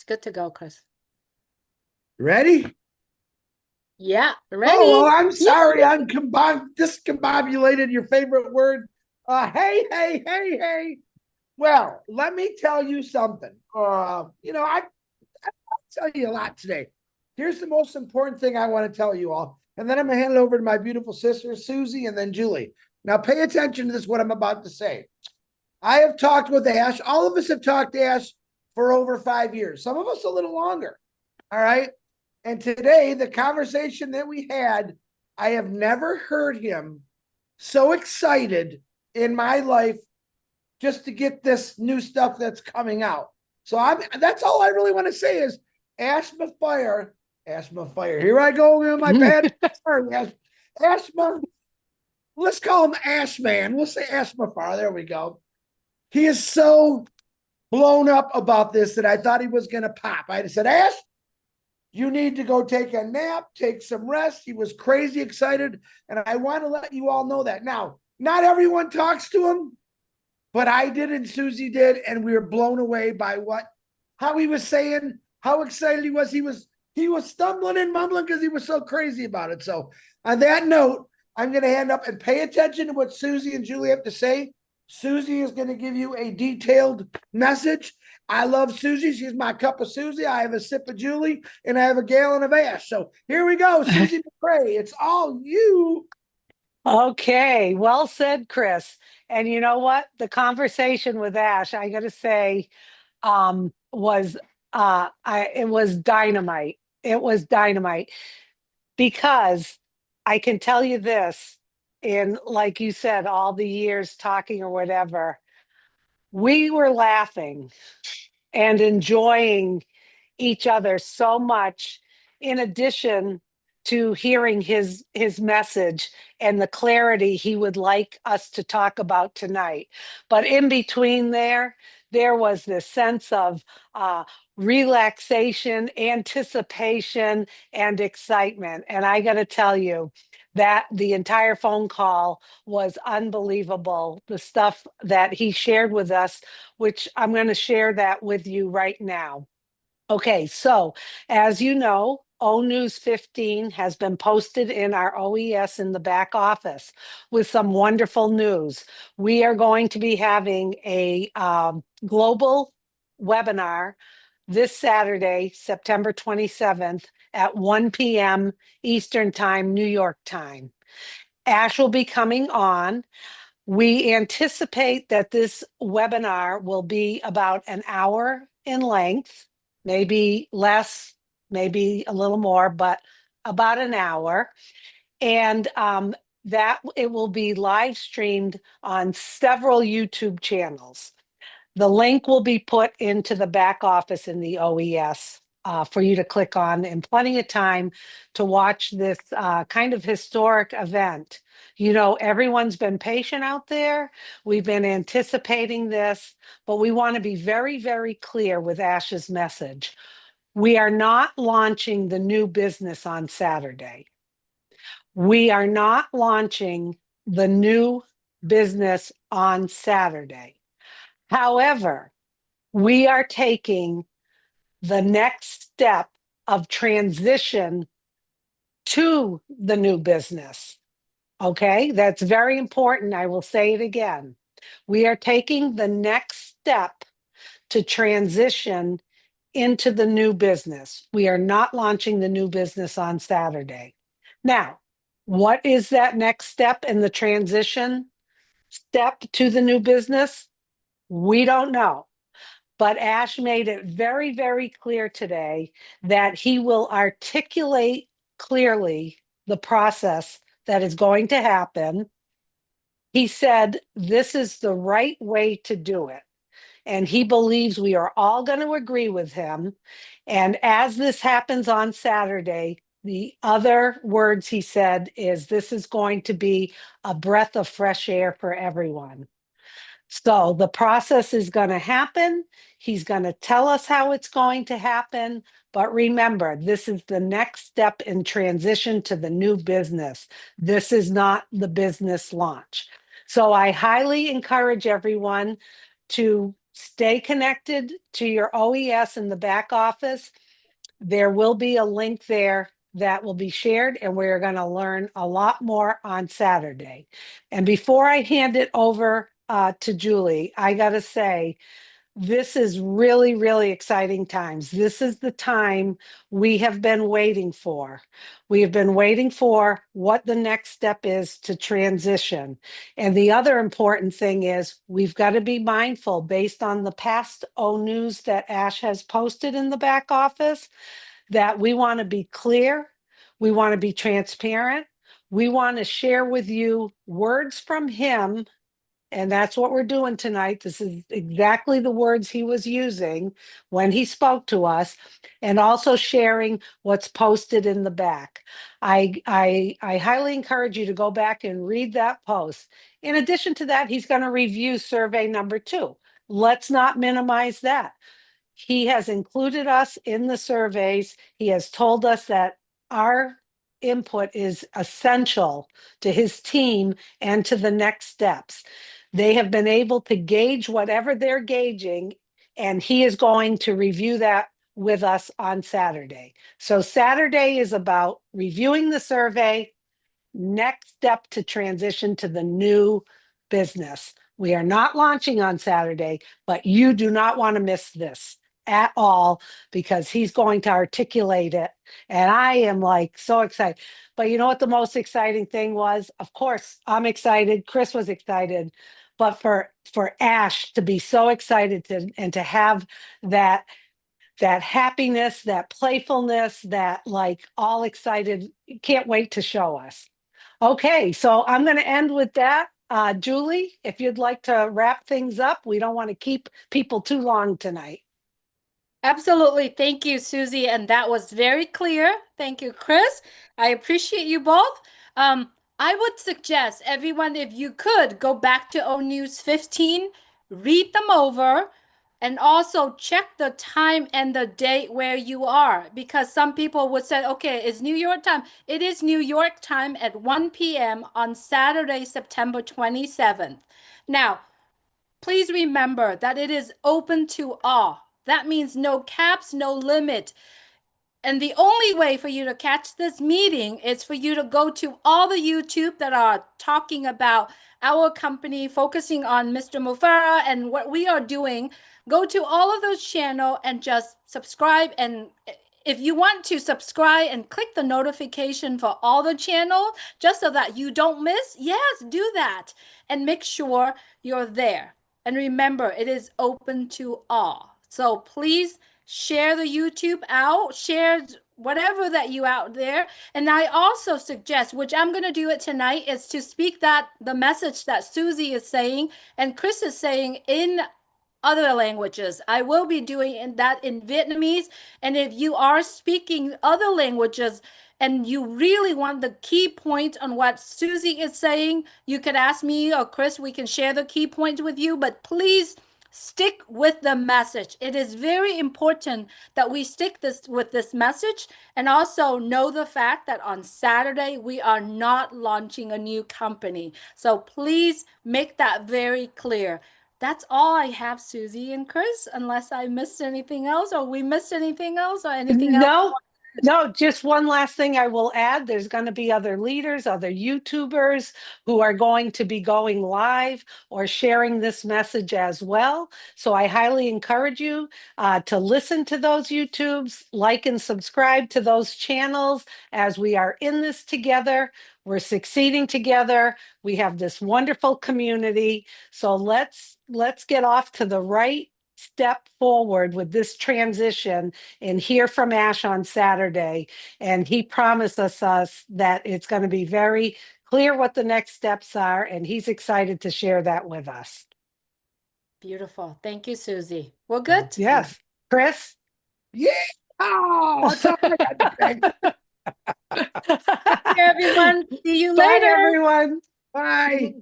good to go, Chris. Ready? Yeah, Oh, ready. I'm Yeah. sorry. I'm discombobulated your favorite word. Hey. Well, let me tell you something. I tell you a lot today. Here's the most important thing I want to tell you all. And then I'm going to hand it over to my beautiful sisters, Susie and then Julie. Now, pay attention to this, what I'm about to say. I have talked with Ash. All of us have talked to Ash for over 5 years, some of us a little longer. All right. And today, the conversation that we had, I have never heard him so excited in my life just to get this new stuff that's coming out. So that's all I really want to say is Ashma Fire. Ashma Fire. Here I go in my bad. Sorry, Ashma. Let's call him Ashman. We'll say Ashma Fire. There we go. He is so blown up about this that I thought he was going to pop. I said, Ash, you need to go take a nap, take some rest. He was crazy excited. And I want to let you all know that. Now, not everyone talks to him, but I did and Susie did. And we were blown away by how he was saying, how excited he was. He was stumbling and mumbling because he was so crazy about it. So on that note, I'm going to hand up and pay attention to what Susie and Julie have to say. Susie is going to give you a detailed message. I love Susie. She's my cup of Susie. I have a sip of Julie, and I have a gallon of Ash. So here we go, Susie McCray. It's all you. Okay, well said, Chris. And you know what? The conversation with Ash, I got to say, was it was dynamite. It was dynamite because I can tell you this, in like you said, all the years talking or whatever, we were laughing and enjoying each other so much, in addition to hearing his message and the clarity he would like us to talk about tonight. But in between there was this sense of relaxation, anticipation, and excitement. And I got to tell you that the entire phone call was unbelievable. The stuff that he shared with us, which I'm going to share that with you right now. Okay, so as you know, ONEWS 15 has been posted in our OES in the back office with some wonderful news. We are going to be having a global webinar this Saturday, September 27th at 1 p.m. Eastern Time, New York time. Ash will be coming on. We anticipate that this webinar will be about an hour in length, maybe less, maybe a little more, but about an hour. And that it will be live streamed on several YouTube channels. The link will be put into the back office in the OES for you to click on, and plenty of time to watch this kind of historic event. You know, everyone's been patient out there. We've been anticipating this, but we want to be very, very clear with Ash's message. We are not launching the new business on Saturday. We are not launching the new business on Saturday. However, we are taking the next step of transition to the new business. Okay, that's very important. I will say it again. We are taking the next step to transition into the new business. We are not launching the new business on Saturday. Now, what is that next step in the transition step to the new business? We don't know. But Ash made it very, very clear today that he will articulate clearly the process that is going to happen. He said this is the right way to do it. And he believes we are all going to agree with him. And as this happens on Saturday, the other words he said is this is going to be a breath of fresh air for everyone. So the process is going to happen. He's going to tell us how it's going to happen. But remember, this is the next step in transition to the new business. This is not the business launch. So I highly encourage everyone to stay connected to your OES in the back office. There will be a link there that will be shared, and we're going to learn a lot more on Saturday. And before I hand it over to Julie, I got to say, this is really, really exciting times. This is the time we have been waiting for. We have been waiting for what the next step is to transition. And the other important thing is we've got to be mindful based on the past ONEWS that Ash has posted in the back office, that we want to be clear. We want to be transparent. We want to share with you words from him. And that's what we're doing tonight. This is exactly the words he was using when he spoke to us, and also sharing what's posted in the back. I highly encourage you to go back and read that post. In addition to that, he's going to review survey number 2. Let's not minimize that. He has included us in the surveys. He has told us that our input is essential to his team and to the next steps. They have been able to gauge whatever they're gauging, and he is going to review that with us on Saturday. So Saturday is about reviewing the survey, next step to transition to the new business. We are not launching on Saturday, but you do not want to miss this at all, because he's going to articulate it. And I am like so excited. But you know what the most exciting thing was? Of course, I'm excited. Chris was excited. But for Ash to be so excited and to have that happiness, that playfulness, that like all excited, can't wait to show us. Okay, so I'm going to end with that. Julie, if you'd like to wrap things up, we don't want to keep people too long tonight. Absolutely. Thank you, Susie. And that was very clear. Thank you, Chris. I appreciate you both. I would suggest everyone, if you could, go back to ONEWS 15, read them over, and also check the time and the date where you are. Because some people would say, okay, it's New York time. It is New York time at 1 p.m. on Saturday, September 27th. Now, please remember that it is open to all. That means no caps, no limit. And the only way for you to catch this meeting is for you to go to all the YouTube that are talking about our company, focusing on Mr. Mufara and what we are doing. Go to all of those channels and just subscribe. And if you want to subscribe and click the notification for all the channels, just so that you don't miss, yes, do that. And make sure you're there. And remember, it is open to all. So please share the YouTube out, share whatever that you out there. And I also suggest, which I'm going to do it tonight, is to speak that the message that Susie is saying and Chris is saying in other languages. I will be doing that in Vietnamese. And if you are speaking other languages and you really want the key point on what Susie is saying, you could ask me or Chris. We can share the key points with you, but please stick with the message. It is very important that we stick with this message, and also know the fact that on Saturday we are not launching a new company. So please make that very clear. That's all I have, Susie and Chris, unless I missed anything else, or we missed anything else, or anything else. No, just one last thing I will add. There's going to be other leaders, other YouTubers who are going to be going live or sharing this message as well. So I highly encourage you to listen to those YouTubes, like and subscribe to those channels as we are in this together. We're succeeding together. We have this wonderful community. So let's get off to the right step forward with this transition and hear from Ash on Saturday. And he promised us that it's going to be very clear what the next steps are, and he's excited to share that with us. Beautiful. Thank you, Susie. We're good? Yes. Chris? Yeah. Oh, that's all I got to say. Take care, everyone. See you Bye, later. everyone. Bye.